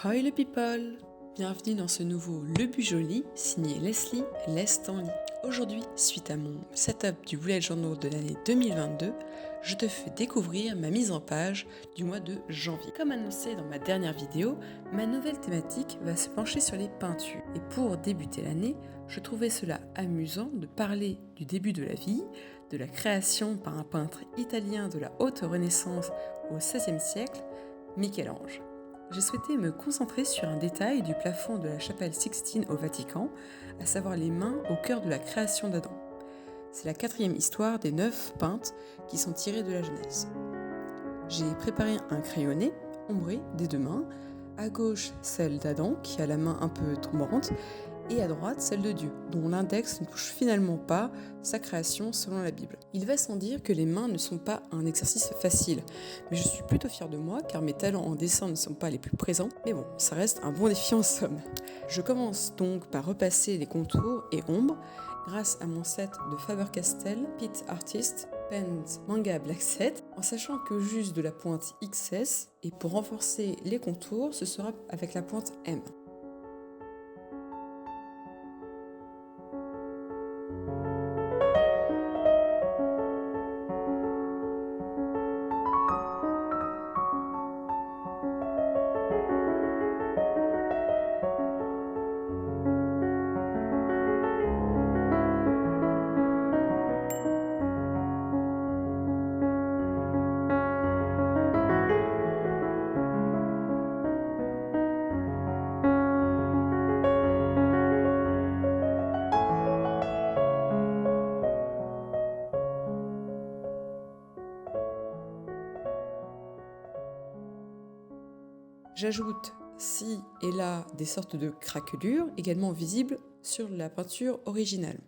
Hi le people! Bienvenue dans ce nouveau Le But Joli, signé Leslie Lestanly. Aujourd'hui, suite à mon setup du bullet journal de l'année 2022, je te fais découvrir ma mise en page du mois de janvier. Comme annoncé dans ma dernière vidéo, ma nouvelle thématique va se pencher sur les peintures. Et pour débuter l'année, je trouvais cela amusant de parler du début de la vie, de la création par un peintre italien de la haute Renaissance au XVIe siècle, Michel-Ange. J'ai souhaité me concentrer sur un détail du plafond de la chapelle Sixtine au Vatican, à savoir les mains au cœur de la création d'Adam. C'est la 4e histoire des 9 peintes qui sont tirées de la Genèse. J'ai préparé un crayonné, ombré des 2 mains, à gauche celle d'Adam qui a la main un peu tombante, et à droite celle de Dieu, dont l'index ne touche finalement pas sa création selon la Bible. Il va sans dire que les mains ne sont pas un exercice facile, mais je suis plutôt fière de moi car mes talents en dessin ne sont pas les plus présents, mais bon, ça reste un bon défi en somme. Je commence donc par repasser les contours et ombres grâce à mon set de Faber-Castell Pit Artist Pens Manga Black Set, en sachant que j'use de la pointe XS, et pour renforcer les contours, ce sera avec la pointe M. J'ajoute ci et là des sortes de craquelures également visibles sur la peinture originale.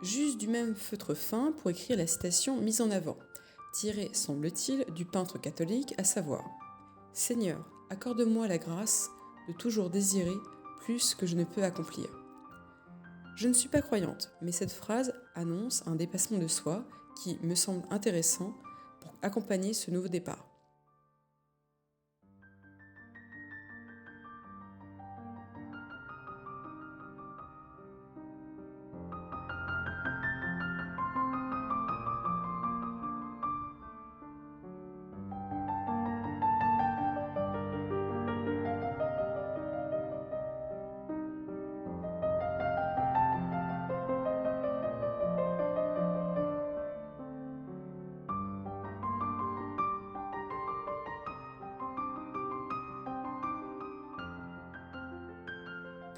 J'use du même feutre fin pour écrire la citation mise en avant, tirée, semble-t-il, du peintre catholique, à savoir « Seigneur, accorde-moi la grâce de toujours désirer plus que je ne peux accomplir ». Je ne suis pas croyante, mais cette phrase annonce un dépassement de soi qui me semble intéressant pour accompagner ce nouveau départ.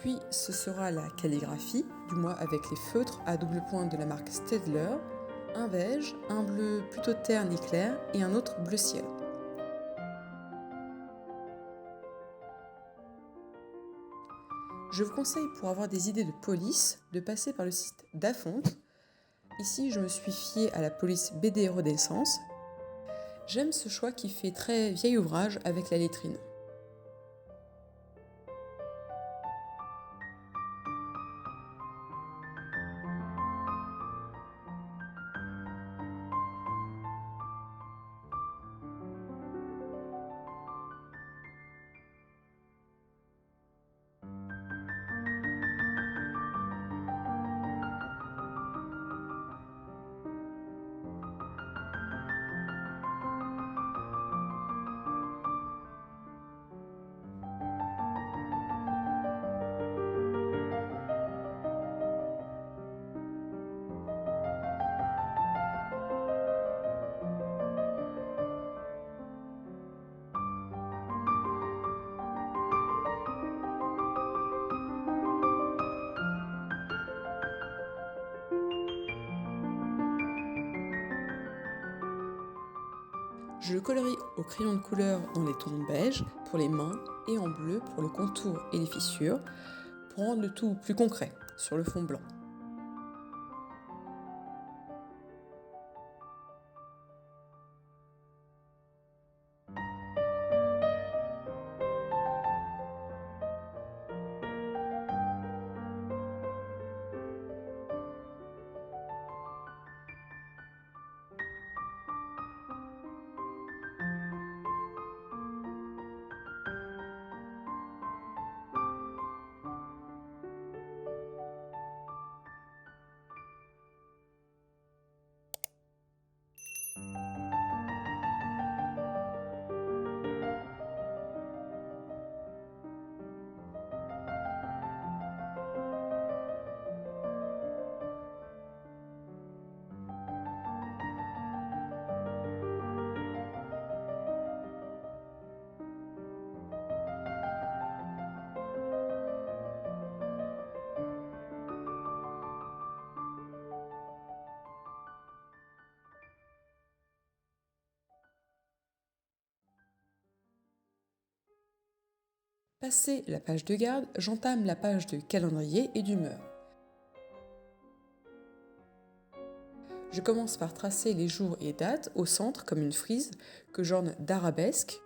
Puis ce sera la calligraphie, du moins avec les feutres à double pointe de la marque Staedtler, un beige, un bleu plutôt terne et clair et un autre bleu ciel. Je vous conseille pour avoir des idées de police de passer par le site d'Afonte. Ici je me suis fiée à la police BD Renaissance. J'aime ce choix qui fait très vieil ouvrage avec la lettrine. Je le colorie au crayon de couleur dans les tons beige pour les mains et en bleu pour le contour et les fissures, pour rendre le tout plus concret sur le fond blanc. Passé la page de garde, j'entame la page de calendrier et d'humeur. Je commence par tracer les jours et dates au centre comme une frise que j'orne d'arabesques.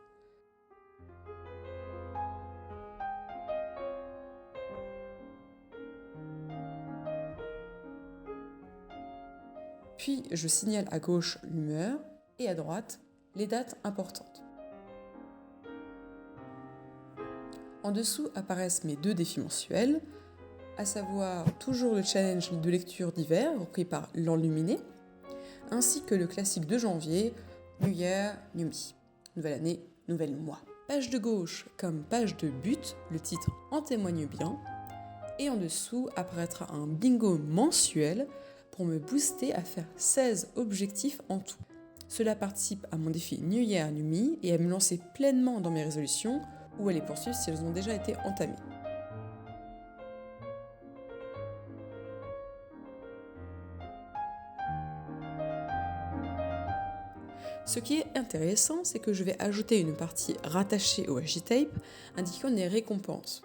Puis je signale à gauche l'humeur et à droite les dates importantes. En dessous apparaissent mes 2 défis mensuels, à savoir toujours le challenge de lecture d'hiver repris par l'enluminé, ainsi que le classique de janvier, New Year, New Me. Nouvelle année, nouvel mois. Page de gauche comme page de but, le titre en témoigne bien, et en dessous apparaîtra un bingo mensuel pour me booster à faire 16 objectifs en tout. Cela participe à mon défi New Year, New Me et à me lancer pleinement dans mes résolutions ou à les poursuivre si elles ont déjà été entamées. Ce qui est intéressant, c'est que je vais ajouter une partie rattachée au washi tape indiquant les récompenses.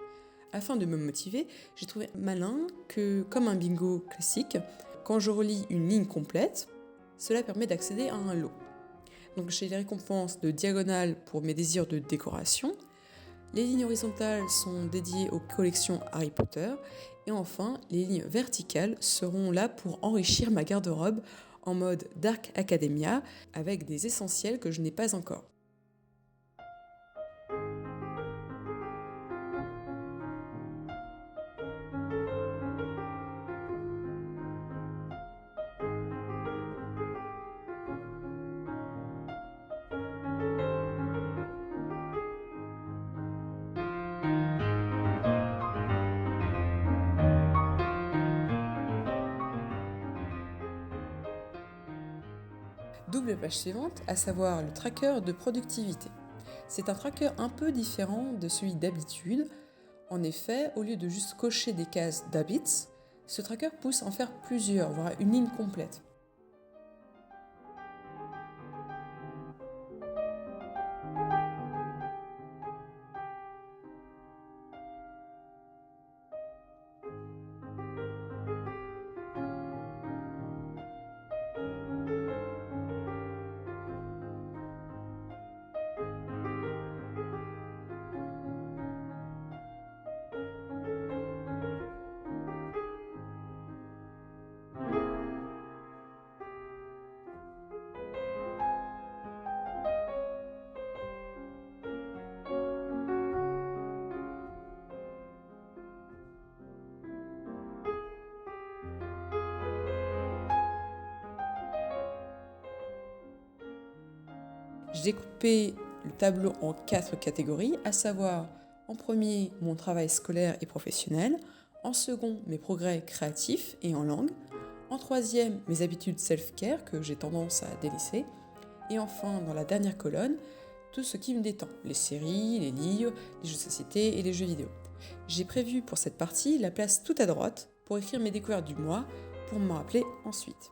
Afin de me motiver, j'ai trouvé malin que, comme un bingo classique, quand je relis une ligne complète, cela permet d'accéder à un lot. Donc j'ai les récompenses de diagonale pour mes désirs de décoration. Les lignes horizontales sont dédiées aux collections Harry Potter. Et enfin, les lignes verticales seront là pour enrichir ma garde-robe en mode Dark Academia avec des essentiels que je n'ai pas encore. Double page suivante, à savoir le tracker de productivité. C'est un tracker un peu différent de celui d'habitude. En effet, au lieu de juste cocher des cases d'habits, ce tracker pousse à en faire plusieurs, voire une ligne complète. J'ai découpé le tableau en 4 catégories, à savoir en premier mon travail scolaire et professionnel, en second mes progrès créatifs et en langue, en troisième mes habitudes self-care que j'ai tendance à délaisser, et enfin dans la dernière colonne, tout ce qui me détend, les séries, les livres, les jeux de société et les jeux vidéo. J'ai prévu pour cette partie la place tout à droite pour écrire mes découvertes du mois pour me rappeler ensuite.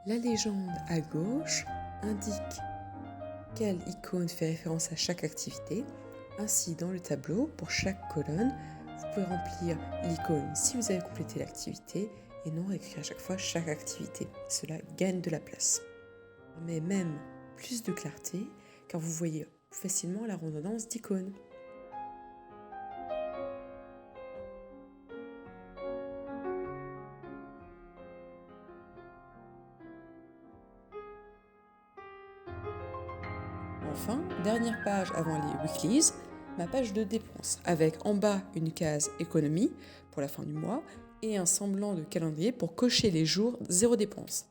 La légende à gauche indique quelle icône fait référence à chaque activité. Ainsi, dans le tableau, pour chaque colonne, vous pouvez remplir l'icône si vous avez complété l'activité et non écrire à chaque fois chaque activité. Cela gagne de la place. Mais même plus de clarté car vous voyez facilement la redondance d'icônes. Enfin, dernière page avant les weeklies, ma page de dépenses, avec en bas une case économie pour la fin du mois et un semblant de calendrier pour cocher les jours zéro dépense.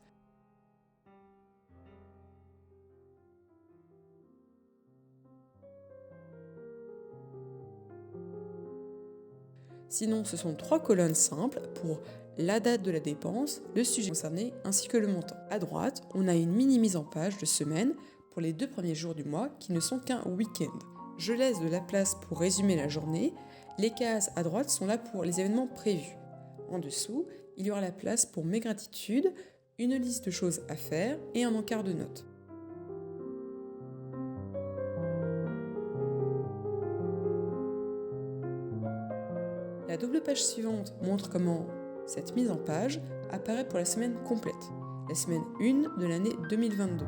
Sinon, ce sont 3 colonnes simples pour la date de la dépense, le sujet concerné ainsi que le montant. À droite, on a une mini mise en page de semaine pour les 2 premiers jours du mois qui ne sont qu'un week-end. Je laisse de la place pour résumer la journée. Les cases à droite sont là pour les événements prévus. En dessous, il y aura la place pour mes gratitudes, une liste de choses à faire et un encart de notes. La double page suivante montre comment cette mise en page apparaît pour la semaine complète, la semaine 1 de l'année 2022.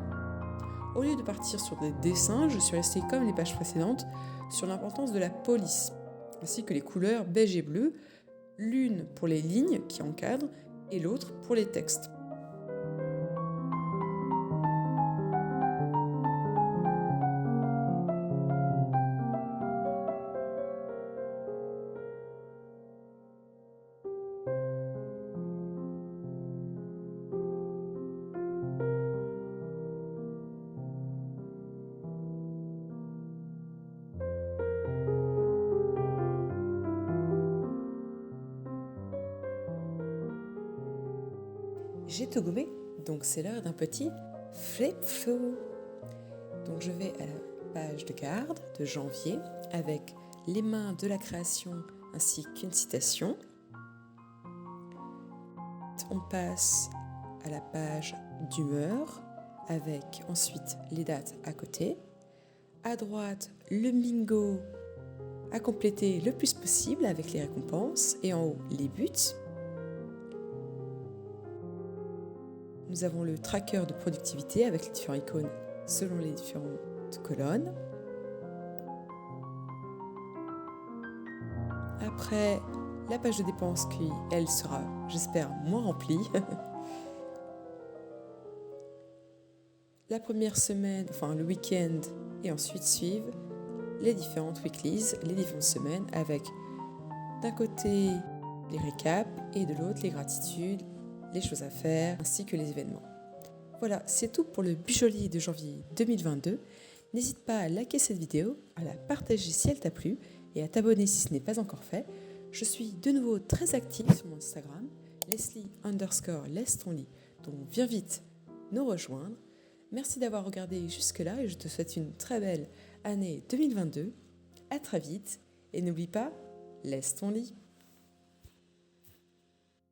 Au lieu de partir sur des dessins, je suis restée comme les pages précédentes sur l'importance de la police, ainsi que les couleurs beige et bleu, l'une pour les lignes qui encadrent et l'autre pour les textes. J'ai tout gommé, donc c'est l'heure d'un petit flip-flou. Donc je vais à la page de garde de janvier avec les mains de la création ainsi qu'une citation. On passe à la page d'humeur avec ensuite les dates à côté. À droite, le bingo à compléter le plus possible avec les récompenses et en haut, les buts. Nous avons le tracker de productivité avec les différentes icônes selon les différentes colonnes. Après, la page de dépenses qui, elle, sera, j'espère, moins remplie. La première semaine, enfin le week-end, et ensuite suivent les différentes weeklies, les différentes semaines, avec d'un côté les récaps et de l'autre les gratitudes, les choses à faire, ainsi que les événements. Voilà, c'est tout pour le Bujoli de janvier 2022. N'hésite pas à liker cette vidéo, à la partager si elle t'a plu et à t'abonner si ce n'est pas encore fait. Je suis de nouveau très active sur mon Instagram, Leslie_laisse-ton-lit, donc viens vite nous rejoindre. Merci d'avoir regardé jusque-là et je te souhaite une très belle année 2022. À très vite et n'oublie pas, laisse ton lit.